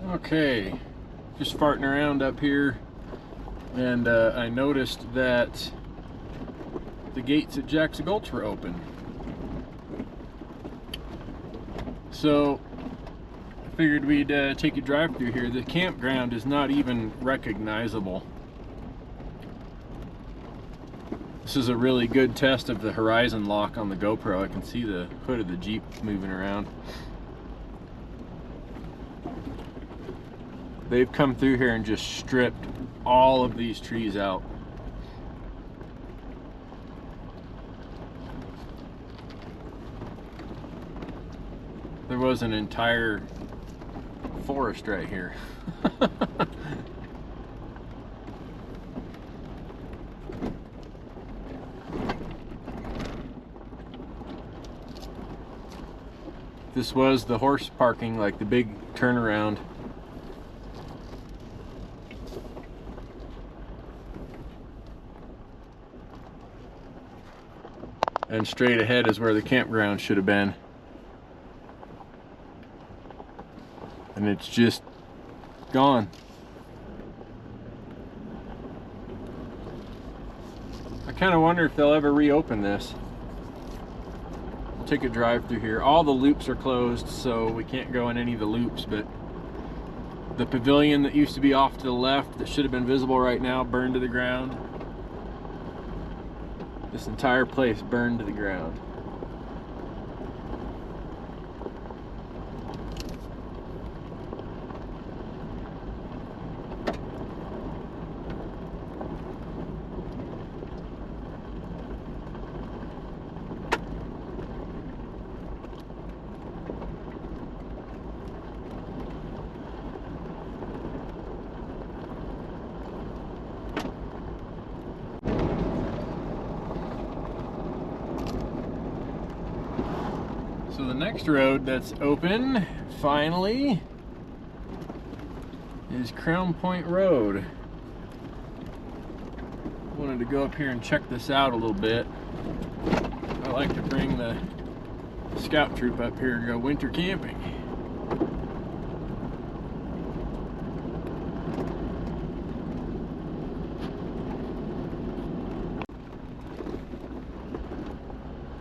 Okay, just farting around up here, and I noticed that the gates at Jack's Gulch were open. So I figured we'd take a drive through here. The campground is not even recognizable. This is a really good test of the horizon lock on the GoPro. I can see the hood of the Jeep moving around. They've come through here and just stripped all of these trees out. There was an entire forest right here. This was the horse parking, like the big turnaround. And straight ahead is where the campground should have been. And it's just gone. I kind of wonder if they'll ever reopen this. We'll take a drive through here. All the loops are closed, so we can't go in any of the loops, but the pavilion that used to be off to the left that should have been visible right now burned to the ground. This entire place burned to the ground. So the next road that's open, finally, is Crown Point Road. Wanted to go up here and check this out a little bit. I like to bring the scout troop up here and go winter camping.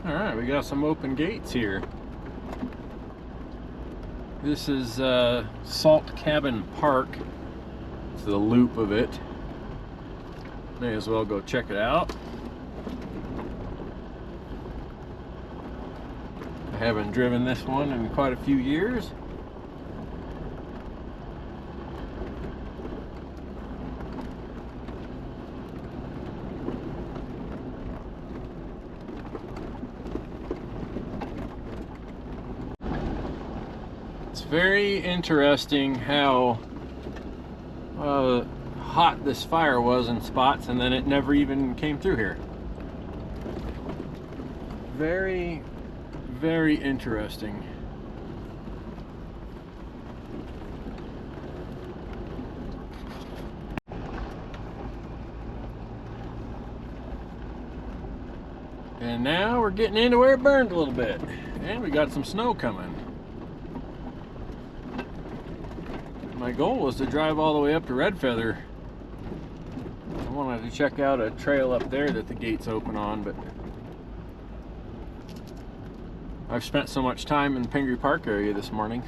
Alright, we got some open gates here. This is Salt Cabin Park. It's the loop of it. May as well go check it out. I haven't driven this one in quite a few years. It's very interesting how hot this fire was in spots, and then it never even came through here. Very, very interesting. And now we're getting into where it burned a little bit, and we got some snow coming. My goal was to drive all the way up to Red Feather. I wanted to check out a trail up there that the gates open on, but I've spent so much time in the Pingree Park area this morning.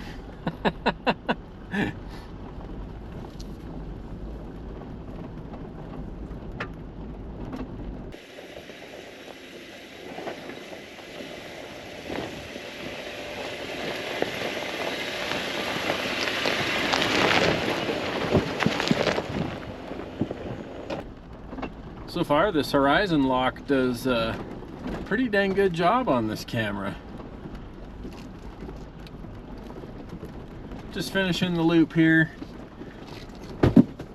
So far, this horizon lock does a pretty dang good job on this camera. Just finishing the loop here.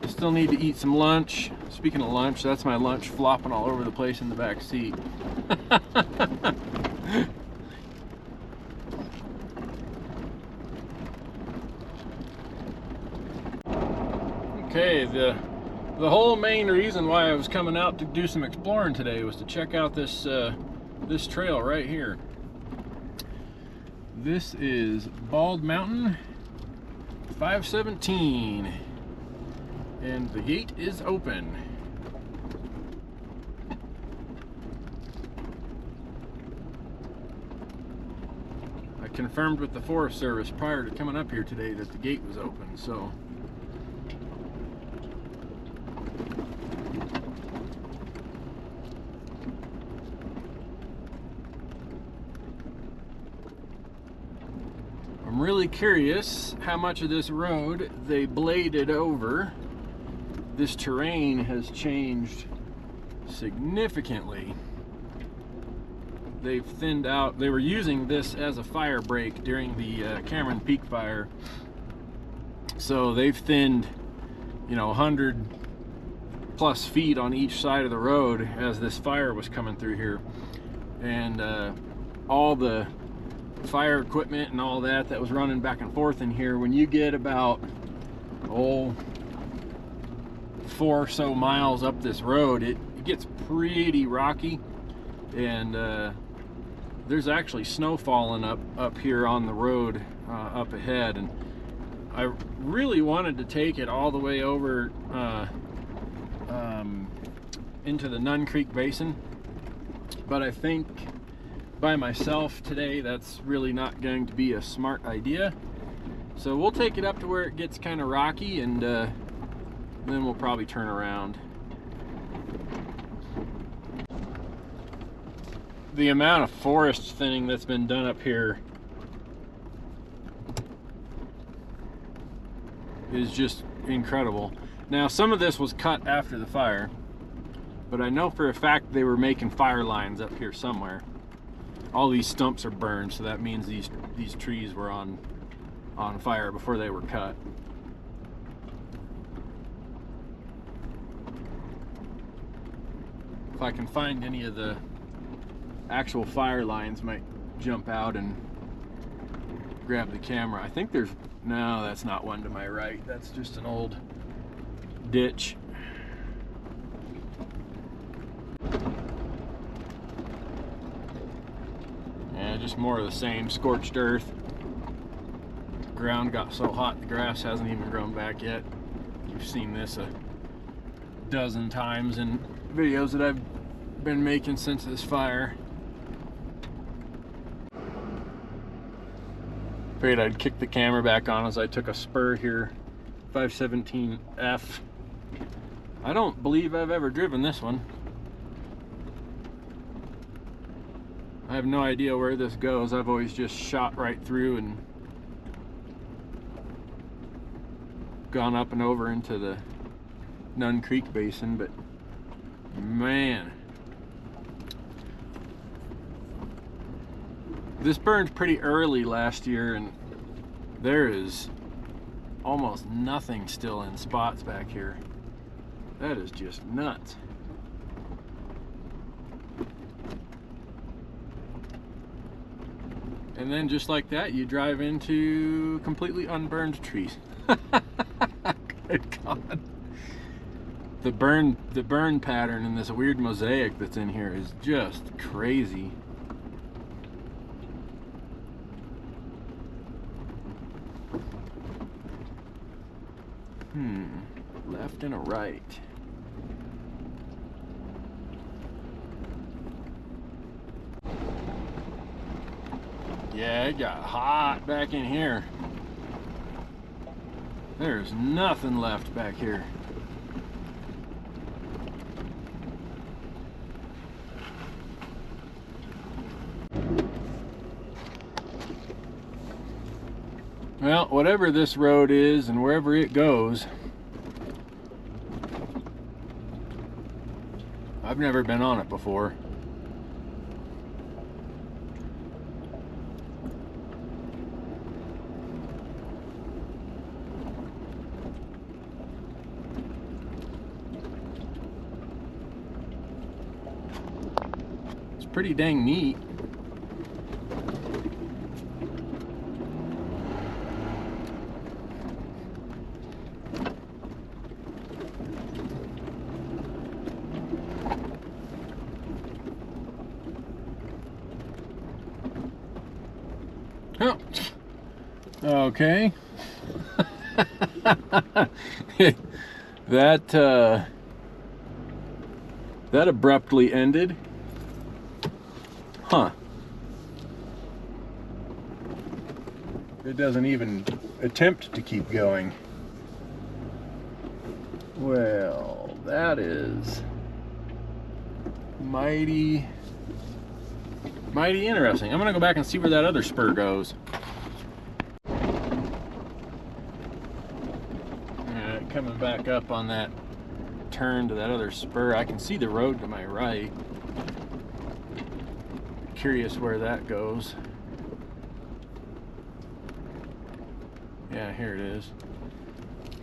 Still need to eat some lunch. Speaking of lunch, that's my lunch flopping all over the place in the back seat. Okay, the whole main reason why I was coming out to do some exploring today was to check out this this trail right here. This is Bald Mountain 5:17 and the gate is open. I confirmed with the Forest Service prior to coming up here today that the gate was open, so I'm really curious how much of this road they bladed over. This terrain has changed significantly. They've thinned out. They were using this as a fire break during the Cameron Peak fire. So they've thinned, 100+ feet on each side of the road as this fire was coming through here. And all the fire equipment and all that was running back and forth in here. When you get about 4 or so miles up this road, it gets pretty rocky, and there's actually snow falling up here on the road up ahead. And I really wanted to take it all the way over into the Nunn Creek Basin, but I think by myself today that's really not going to be a smart idea. So we'll take it up to where it gets kind of rocky, and then we'll probably turn around. The amount of forest thinning that's been done up here is just incredible. Now, some of this was cut after the fire, but I know for a fact they were making fire lines up here somewhere. All these stumps are burned, so that means these trees were on fire before they were cut. If I can find any of the actual fire lines, might jump out and grab the camera. I think there's, no, that's not one to my right. That's just an old ditch. Yeah, just more of the same, scorched earth. The ground got so hot the grass hasn't even grown back yet. You've seen this a dozen times in videos that I've been making since this fire. Figured I'd kick the camera back on as I took a spur here. 517F. I don't believe I've ever driven this one. I have no idea where this goes. I've always just shot right through and gone up and over into the Nunn Creek Basin, but man, this burned pretty early last year, and there is almost nothing still in spots back here. That is just nuts. And then just like that, you drive into completely unburned trees. Good God. The burn pattern in this weird mosaic that's in here is just crazy. Left and a right. Yeah, it got hot back in here. There's nothing left back here. Well, whatever this road is and wherever it goes, I've never been on it before. It's pretty dang neat. Oh, okay. That abruptly ended. Huh. It doesn't even attempt to keep going. Well, that is mighty interesting. I'm gonna go back and see where that other spur goes. Alright, coming back up on that turn to that other spur, I can see the road to my right. Curious where that goes. Yeah, here it is.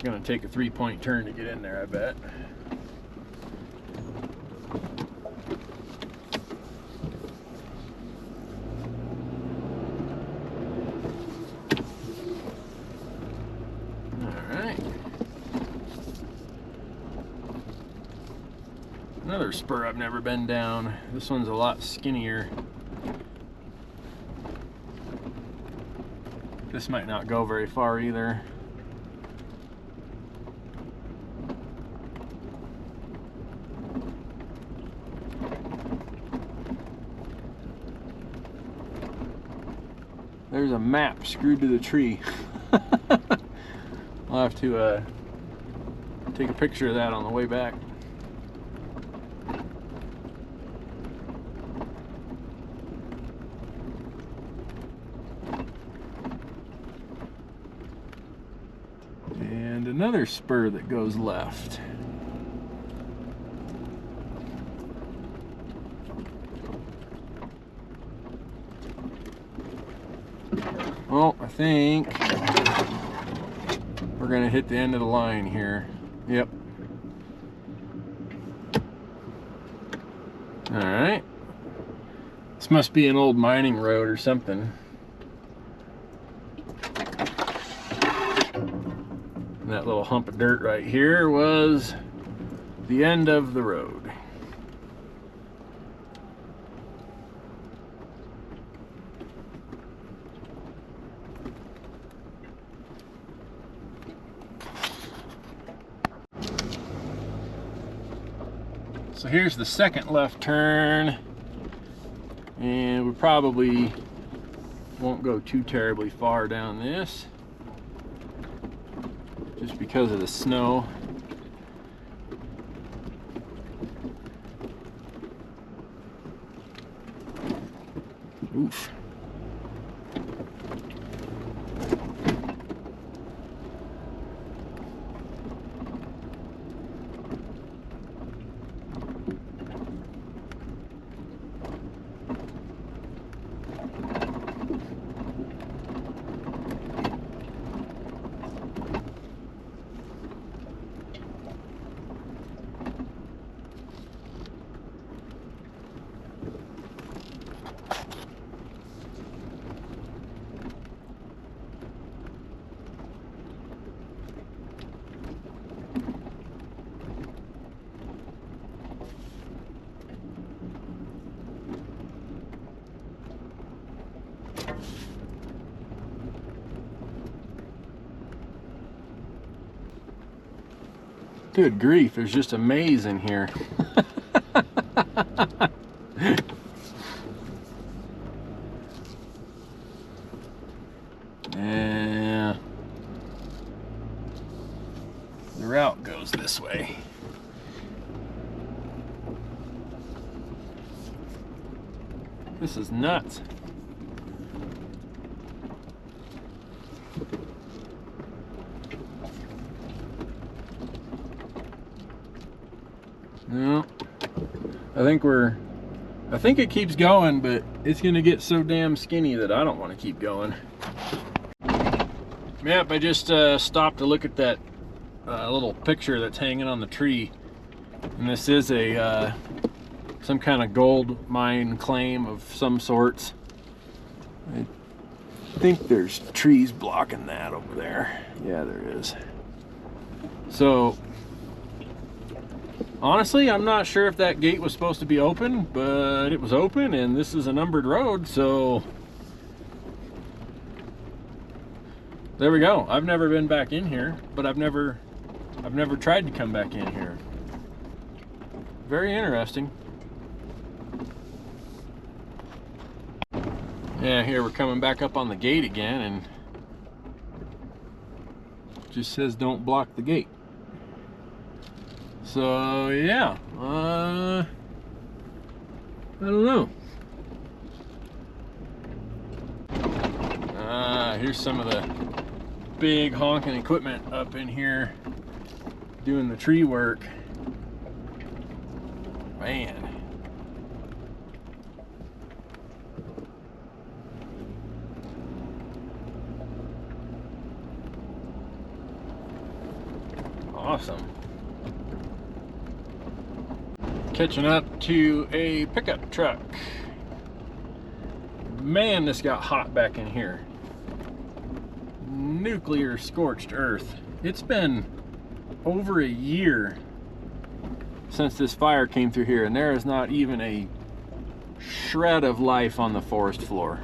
Gonna take a 3-point turn to get in there, I bet. Alright. Another spur I've never been down. This one's a lot skinnier. This might not go very far either. There's a map screwed to the tree. I'll have to take a picture of that on the way back. And another spur that goes left. Well, I think we're gonna hit the end of the line here. Yep. All right. This must be an old mining road or something. And that little hump of dirt right here was the end of the road. So here's the second left turn, and we probably won't go too terribly far down this just because of the snow. Oof. Good grief, there's just a maze in here. Yeah. The route goes this way. This is nuts. No, I think it keeps going, but it's gonna get so damn skinny that I don't want to keep going. Yep, I just stopped to look at that little picture that's hanging on the tree, and this is a some kind of gold mine claim of some sorts. I think there's trees blocking that over there. Yeah, there is. So honestly, I'm not sure if that gate was supposed to be open, but it was open, and this is a numbered road, so There we go. I've never been back in here, but I've never tried to come back in here. Very interesting. Yeah, here we're coming back up on the gate again, and it just says don't block the gate. So yeah, I don't know. Here's some of the big honking equipment up in here doing the tree work. Man. Awesome. Catching up to a pickup truck. Man, this got hot back in here. Nuclear scorched earth. It's been over a year since this fire came through here, and there is not even a shred of life on the forest floor.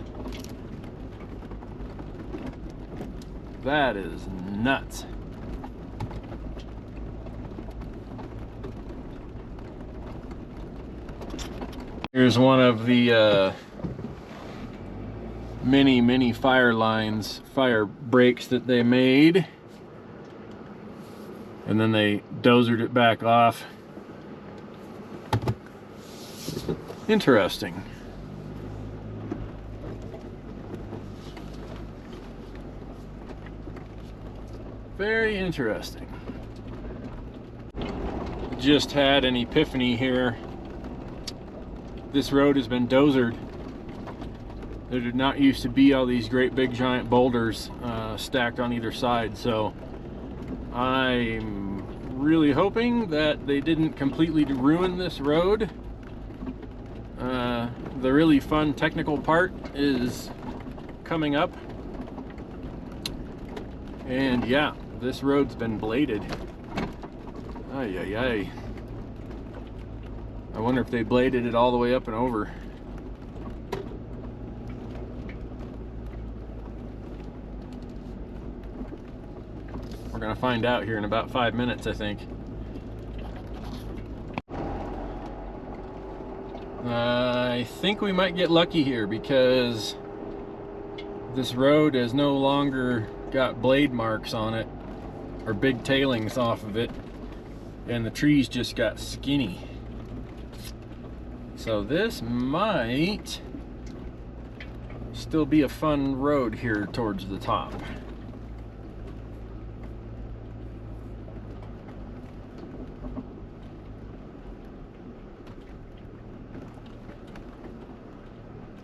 That is nuts. Here's one of the many fire lines, fire breaks that they made, and then they dozered it back off. Interesting. Very interesting. Just had an epiphany here. This road has been dozered. There did not used to be all these great big giant boulders stacked on either side, so I'm really hoping that they didn't completely ruin this road. The really fun technical part is coming up, and yeah, this road's been bladed. Ay, ay, ay. I wonder if they bladed it all the way up and over. We're gonna find out here in about 5 minutes, I think. I think we might get lucky here because this road has no longer got blade marks on it or big tailings off of it, and the trees just got skinny. So this might still be a fun road here towards the top.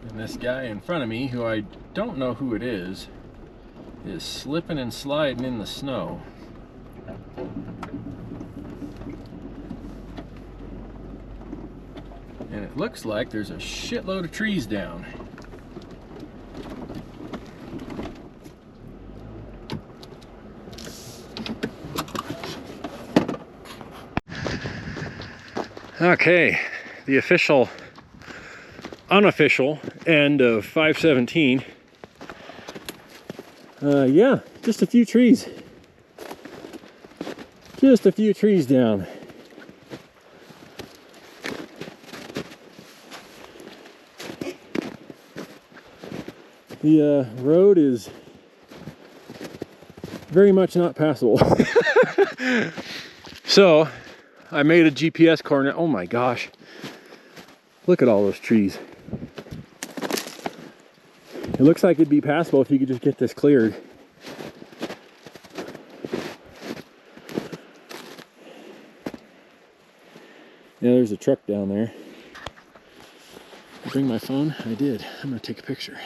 And this guy in front of me, who I don't know who it is slipping and sliding in the snow. And it looks like there's a shitload of trees down. Okay, the official, unofficial end of 517. Yeah, just a few trees. Just a few trees down. The road is very much not passable. So I made a GPS coordinate. Oh my gosh, look at all those trees. It looks like it'd be passable if you could just get this cleared. Yeah, there's a truck down there. Bring my phone? I did. I'm gonna take a picture.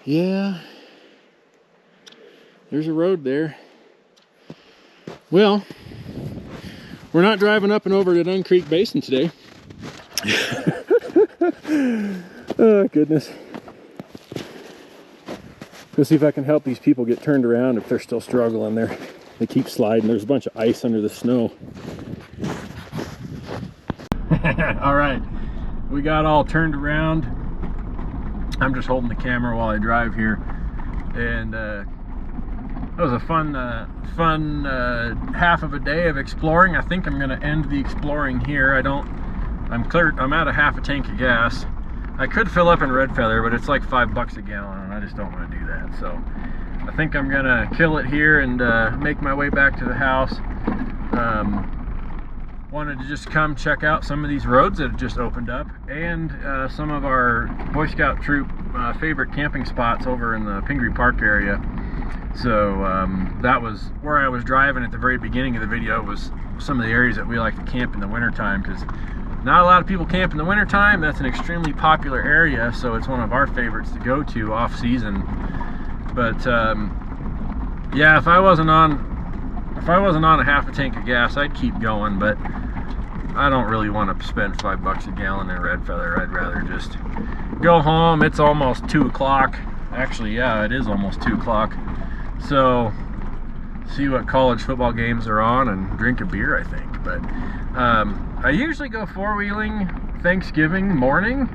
Yeah, there's a road there. Well, we're not driving up and over to Nunn Creek Basin today. Oh, goodness. Let's see if I can help these people get turned around if they're still struggling there. They keep sliding. There's a bunch of ice under the snow. All right, we got all turned around. I'm just holding the camera while I drive here, and that was a fun half of a day of exploring. I think I'm going to end the exploring here. I'm out of half a tank of gas. I could fill up in Red Feather, but it's like $5 a gallon, and I just don't want to do that. So I think I'm going to kill it here and make my way back to the house. Wanted to just come check out some of these roads that have just opened up, and some of our Boy Scout troop favorite camping spots over in the Pingree Park area. So that was where I was driving at the very beginning of the video, was some of the areas that we like to camp in the wintertime, because not a lot of people camp in the wintertime. That's an extremely popular area, so it's one of our favorites to go to off season. But yeah, if I wasn't on a half a tank of gas, I'd keep going, but I don't really want to spend $5 a gallon in Red Feather. I'd rather just go home. It's almost 2 o'clock. Actually, yeah, it is almost 2 o'clock. So see what college football games are on and drink a beer, I think. But I usually go four-wheeling Thanksgiving morning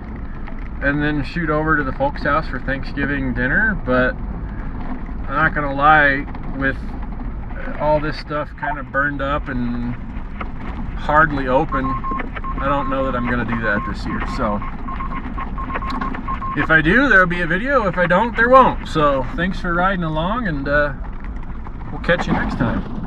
and then shoot over to the folks' house for Thanksgiving dinner. But I'm not gonna lie, with all this stuff kind of burned up and hardly open, I don't know that I'm gonna do that this year. So if I do, there'll be a video. If I don't, there won't. So thanks for riding along, and we'll catch you next time.